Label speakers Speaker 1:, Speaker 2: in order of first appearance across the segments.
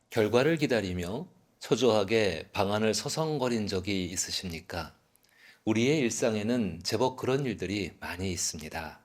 Speaker 1: 결과를 기다리며 초조하게 방안을 서성거린 적이 있으십니까? 우리의 일상에는 제법 그런 일들이 많이 있습니다.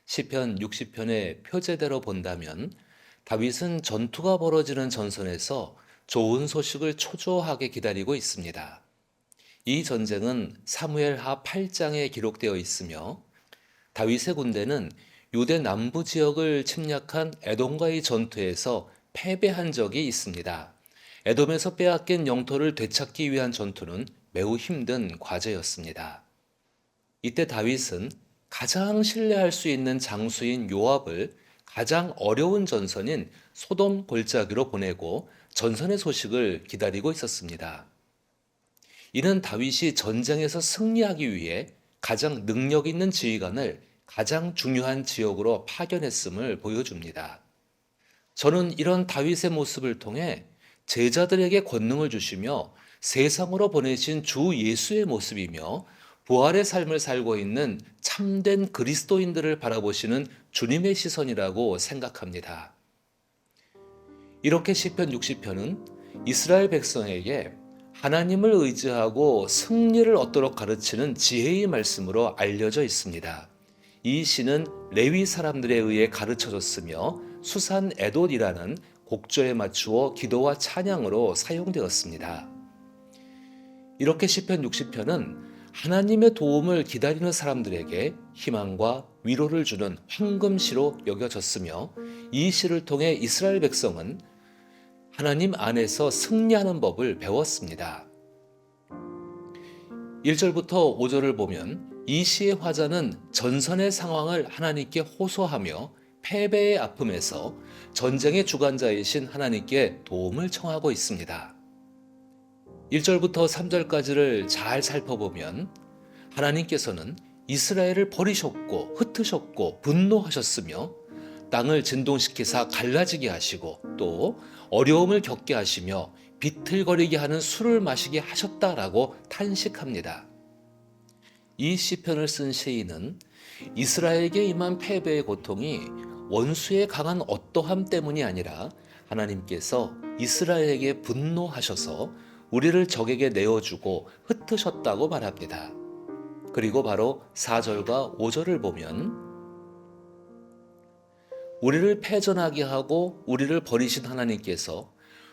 Speaker 1: 시편 60편의 표제대로 본다면 다윗은 전투가 벌어지는 전선에서 좋은 소식을 초조하게 기다리고 있습니다. 이 전쟁은 사무엘하 8장에 기록되어 있으며 다윗의 군대는 유대 남부 지역을 침략한 에돔과의 전투에서 패배한 적이 있습니다. 에돔에서 빼앗긴 영토를 되찾기 위한 전투는 매우 힘든 과제였습니다. 이때 다윗은 가장 신뢰할 수 있는 장수인 요압을 가장 어려운 전선인 소돔 골짜기로 보내고 전선의 소식을 기다리고 있었습니다. 이는 다윗이 전쟁에서 승리하기 위해 가장 능력 있는 지휘관을 가장 중요한 지역으로 파견했음을 보여줍니다. 저는 이런 다윗의 모습을 통해 제자들에게 권능을 주시며 세상으로 보내신 주 예수의 모습이며 부활의 삶을 살고 있는 참된 그리스도인들을 바라보시는 주님의 시선이라고 생각합니다. 이렇게 시편 60편은 이스라엘 백성에게 하나님을 의지하고 승리를 얻도록 가르치는 지혜의 말씀으로 알려져 있습니다. 이 시는 레위 사람들에 의해 가르쳐졌으며 수산 에돗이라는 곡조에 맞추어 기도와 찬양으로 사용되었습니다. 이렇게 시편 60편은 하나님의 도움을 기다리는 사람들에게 희망과 위로를 주는 황금시로 여겨졌으며 이 시를 통해 이스라엘 백성은 하나님 안에서 승리하는 법을 배웠습니다. 1절부터 5절을 보면 이 시의 화자는 전선의 상황을 하나님께 호소하며 패배의 아픔에서 전쟁의 주관자이신 하나님께 도움을 청하고 있습니다. 1절부터 3절까지를 잘 살펴보면 하나님께서는 이스라엘을 버리셨고 흩으셨고 분노하셨으며 땅을 진동시키사 갈라지게 하시고 또 어려움을 겪게 하시며 비틀거리게 하는 술을 마시게 하셨다라고 탄식합니다. 이 시편을 쓴 시인은 이스라엘에게 임한 패배의 고통이 원수의 강한 어떠함 때문이 아니라 하나님께서 이스라엘에게 분노하셔서 우리를 적에게 내어주고 흩으셨다고 말합니다. 그리고 바로 4절과 5절을 보면 우리를 패전하게 하고 우리를 버리신 하나님께서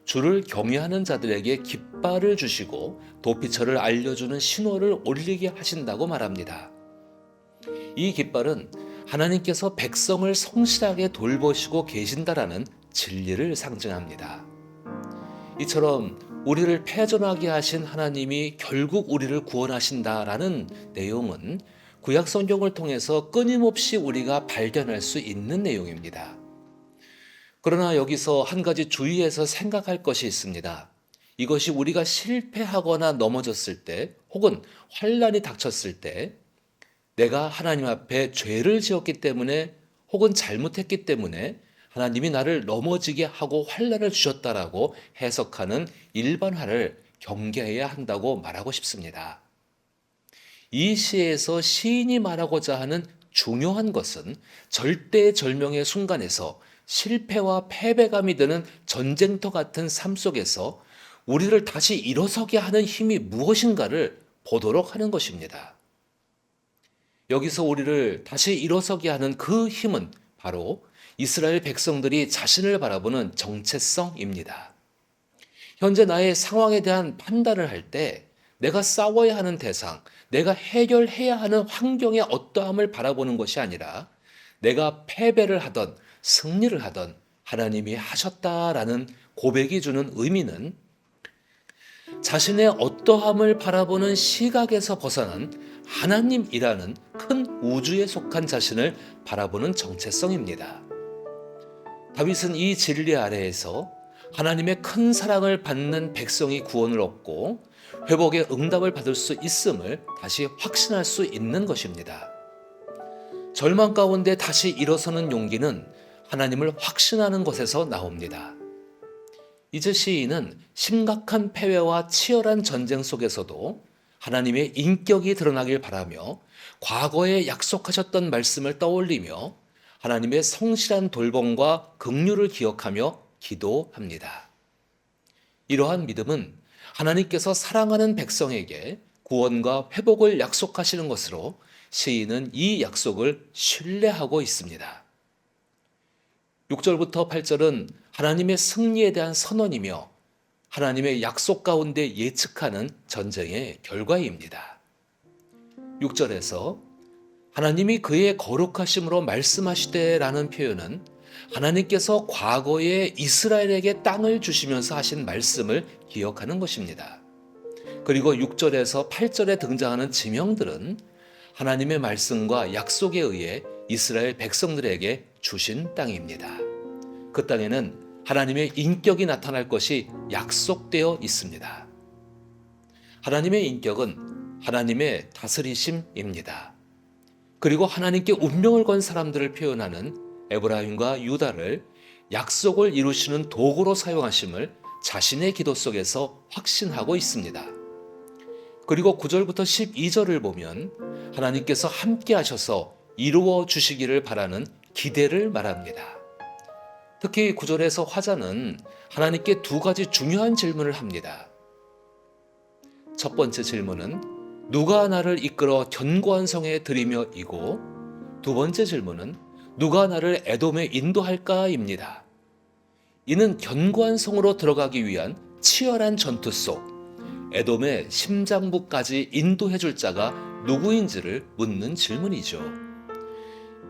Speaker 1: 주를 경외하는 자들에게 깃발을 주시고 도피처를 알려주는 신호를 올리게 하신다고 말합니다. 이 깃발은 하나님께서 백성을 성실하게 돌보시고 계신다라는 진리를 상징합니다. 이처럼 우리를 패전하게 하신 하나님이 결국 우리를 구원하신다라는 내용은 구약 성경을 통해서 끊임없이 우리가 발견할 수 있는 내용입니다. 그러나 여기서 한 가지 주의해서 생각할 것이 있습니다. 이것이 우리가 실패하거나 넘어졌을 때 혹은 환난이 닥쳤을 때 내가 하나님 앞에 죄를 지었기 때문에 혹은 잘못했기 때문에 하나님이 나를 넘어지게 하고 환난을 주셨다라고 해석하는 일반화를 경계해야 한다고 말하고 싶습니다. 이 시에서 시인이 말하고자 하는 중요한 것은 절대절명의 순간에서 실패와 패배감이 드는 전쟁터 같은 삶 속에서 우리를 다시 일어서게 하는 힘이 무엇인가를 보도록 하는 것입니다. 여기서 우리를 다시 일어서게 하는 그 힘은 바로 이스라엘 백성들이 자신을 바라보는 정체성입니다. 현재 나의 상황에 대한 판단을 할 때 내가 싸워야 하는 대상, 내가 해결해야 하는 환경의 어떠함을 바라보는 것이 아니라 내가 패배를 하던 승리를 하던 하나님이 하셨다라는 고백이 주는 의미는 자신의 어떠함을 바라보는 시각에서 벗어난 하나님이라는 큰 우주에 속한 자신을 바라보는 정체성입니다. 다윗은 이 진리 아래에서 하나님의 큰 사랑을 받는 백성이 구원을 얻고 회복의 응답을 받을 수 있음을 다시 확신할 수 있는 것입니다. 절망 가운데 다시 일어서는 용기는 하나님을 확신하는 것에서 나옵니다. 이제 시인은 심각한 패배와 치열한 전쟁 속에서도 하나님의 인격이 드러나길 바라며 과거에 약속하셨던 말씀을 떠올리며 하나님의 성실한 돌봄과 긍휼을 기억하며 기도합니다. 이러한 믿음은 하나님께서 사랑하는 백성에게 구원과 회복을 약속하시는 것으로 시인은 이 약속을 신뢰하고 있습니다. 6절부터 8절은 하나님의 승리에 대한 선언이며 하나님의 약속 가운데 예측하는 전쟁의 결과입니다. 6절에서 하나님이 그의 거룩하심으로 말씀하시되라는 표현은 하나님께서 과거에 이스라엘에게 땅을 주시면서 하신 말씀을 기억하는 것입니다. 그리고 6절에서 8절에 등장하는 지명들은 하나님의 말씀과 약속에 의해 이스라엘 백성들에게 주신 땅입니다. 그 땅에는 하나님의 인격이 나타날 것이 약속되어 있습니다. 하나님의 인격은 하나님의 다스리심입니다. 그리고 하나님께 운명을 건 사람들을 표현하는 에브라임과 유다를 약속을 이루시는 도구로 사용하심을 자신의 기도 속에서 확신하고 있습니다. 그리고 9절부터 12절을 보면 하나님께서 함께 하셔서 이루어 주시기를 바라는 기대를 말합니다. 특히 9절에서 화자는 하나님께 두 가지 중요한 질문을 합니다. 첫 번째 질문은 누가 나를 이끌어 견고한 성에 들이며 이고, 두 번째 질문은 누가 나를 에돔에 인도할까입니다. 이는 견고한 성으로 들어가기 위한 치열한 전투 속 에돔의 심장부까지 인도해 줄 자가 누구인지를 묻는 질문이죠.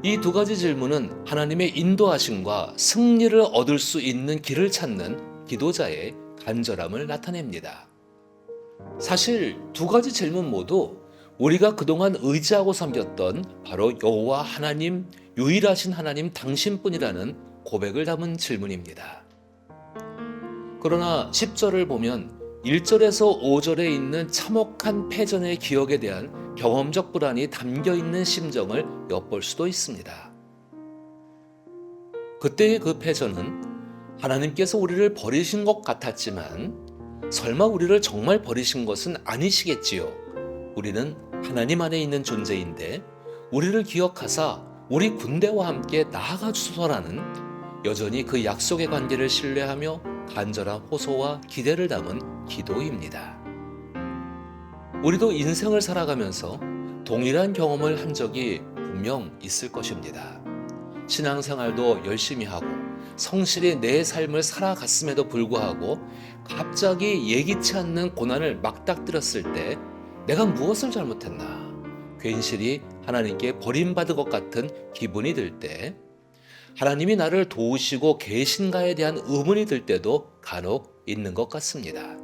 Speaker 1: 이 두 가지 질문은 하나님의 인도하심과 승리를 얻을 수 있는 길을 찾는 기도자의 간절함을 나타냅니다. 사실 두 가지 질문 모두 우리가 그동안 의지하고 섬겼던 바로 여호와 하나님, 유일하신 하나님 당신뿐이라는 고백을 담은 질문입니다. 그러나 10절을 보면 1절에서 5절에 있는 참혹한 패전의 기억에 대한 경험적 불안이 담겨 있는 심정을 엿볼 수도 있습니다. 그때의 그 패전은 하나님께서 우리를 버리신 것 같았지만 설마 우리를 정말 버리신 것은 아니시겠지요. 우리는 하나님 안에 있는 존재인데 우리를 기억하사 우리 군대와 함께 나아가 주소서라는 여전히 그 약속의 관계를 신뢰하며 간절한 호소와 기대를 담은 기도입니다. 우리도 인생을 살아가면서 동일한 경험을 한 적이 분명 있을 것입니다. 신앙생활도 열심히 하고 성실히 내 삶을 살아갔음에도 불구하고 갑자기 예기치 않는 고난을 맞닥뜨렸을 때 내가 무엇을 잘못했나? 괜시리 하나님께 버림받은 것 같은 기분이 들 때, 하나님이 나를 도우시고 계신가에 대한 의문이 들 때도 간혹 있는 것 같습니다.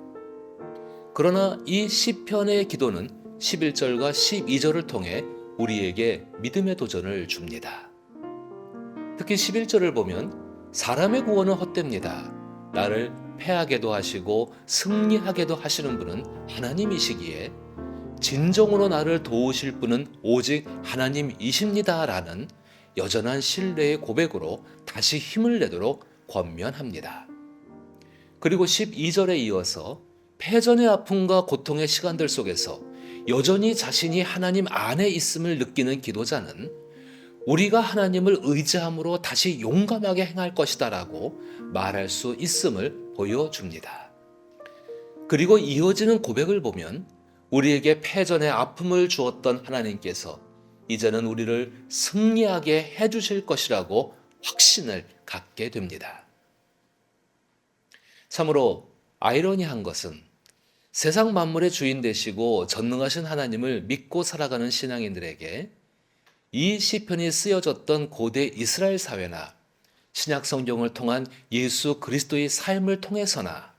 Speaker 1: 그러나 이 시편의 기도는 11절과 12절을 통해 우리에게 믿음의 도전을 줍니다. 특히 11절을 보면 사람의 구원은 헛됩니다. 나를 패하게도 하시고 승리하게도 하시는 분은 하나님이시기에 진정으로 나를 도우실 분은 오직 하나님이십니다라는 여전한 신뢰의 고백으로 다시 힘을 내도록 권면합니다. 그리고 12절에 이어서 패전의 아픔과 고통의 시간들 속에서 여전히 자신이 하나님 안에 있음을 느끼는 기도자는 우리가 하나님을 의지함으로 다시 용감하게 행할 것이다라고 말할 수 있음을 보여줍니다. 그리고 이어지는 고백을 보면 우리에게 패전의 아픔을 주었던 하나님께서 이제는 우리를 승리하게 해주실 것이라고 확신을 갖게 됩니다. 참으로 아이러니한 것은 세상 만물의 주인 되시고 전능하신 하나님을 믿고 살아가는 신앙인들에게 이 시편이 쓰여졌던 고대 이스라엘 사회나 신약 성경을 통한 예수 그리스도의 삶을 통해서나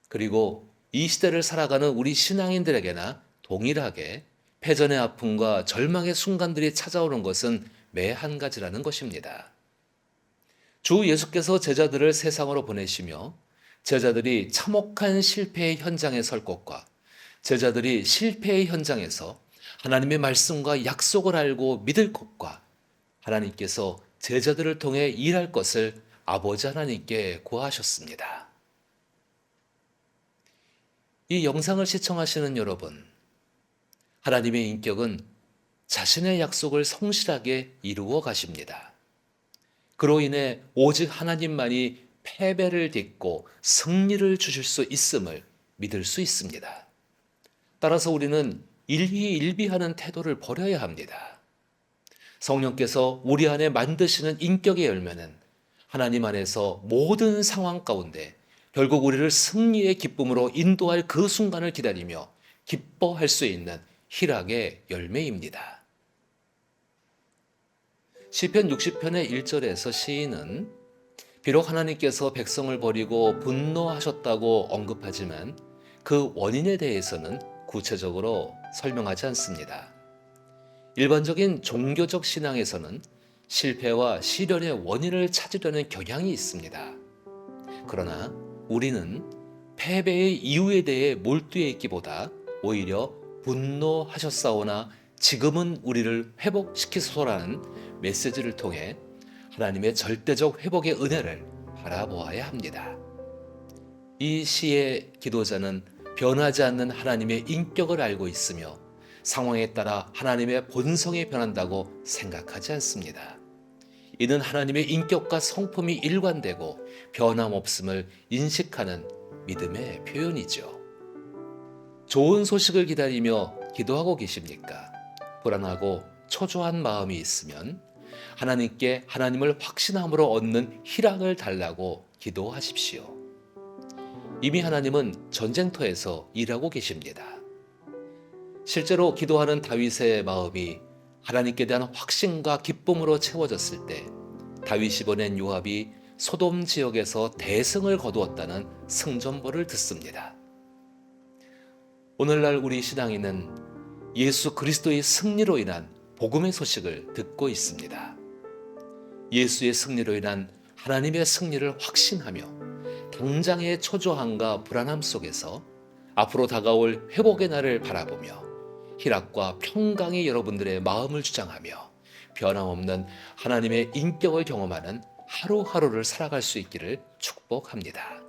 Speaker 1: 그리고 이 시대를 살아가는 우리 신앙인들에게나 동일하게 패전의 아픔과 절망의 순간들이 찾아오는 것은 매 한 가지라는 것입니다. 주 예수께서 제자들을 세상으로 보내시며 제자들이 참혹한 실패의 현장에 설 것과 제자들이 실패의 현장에서 하나님의 말씀과 약속을 알고 믿을 것과 하나님께서 제자들을 통해 일할 것을 아버지 하나님께 구하셨습니다. 이 영상을 시청하시는 여러분, 하나님의 인격은 자신의 약속을 성실하게 이루어 가십니다. 그로 인해 오직 하나님만이 패배를 딛고 승리를 주실 수 있음을 믿을 수 있습니다. 따라서 우리는 일희일비하는 태도를 버려야 합니다. 성령께서 우리 안에 만드시는 인격의 열매는 하나님 안에서 모든 상황 가운데 결국 우리를 승리의 기쁨으로 인도할 그 순간을 기다리며 기뻐할 수 있는 희락의 열매입니다. 시편 60편의 1절에서 시인은 비록 하나님께서 백성을 버리고 분노하셨다고 언급하지만 그 원인에 대해서는 구체적으로 설명하지 않습니다. 일반적인 종교적 신앙에서는 실패와 시련의 원인을 찾으려는 경향이 있습니다. 그러나 우리는 패배의 이유에 대해 몰두해 있기보다 오히려 분노하셨사오나 지금은 우리를 회복시키소서라는 메시지를 통해 하나님의 절대적 회복의 은혜를 바라보아야 합니다. 이 시의 기도자는 변하지 않는 하나님의 인격을 알고 있으며 상황에 따라 하나님의 본성이 변한다고 생각하지 않습니다. 이는 하나님의 인격과 성품이 일관되고 변함없음을 인식하는 믿음의 표현이죠. 좋은 소식을 기다리며 기도하고 계십니까? 불안하고 초조한 마음이 있으면 하나님께 하나님을 확신함으로 얻는 희락을 달라고 기도하십시오. 이미 하나님은 전쟁터에서 일하고 계십니다. 실제로 기도하는 다윗의 마음이 하나님께 대한 확신과 기쁨으로 채워졌을 때 다윗이 보낸 요압이 소돔 지역에서 대승을 거두었다는 승전보를 듣습니다. 오늘날 우리 신앙인은 예수 그리스도의 승리로 인한 복음의 소식을 듣고 있습니다. 예수의 승리로 인한 하나님의 승리를 확신하며 당장의 초조함과 불안함 속에서 앞으로 다가올 회복의 날을 바라보며 희락과 평강이 여러분들의 마음을 주장하며 변함없는 하나님의 인격을 경험하는 하루하루를 살아갈 수 있기를 축복합니다.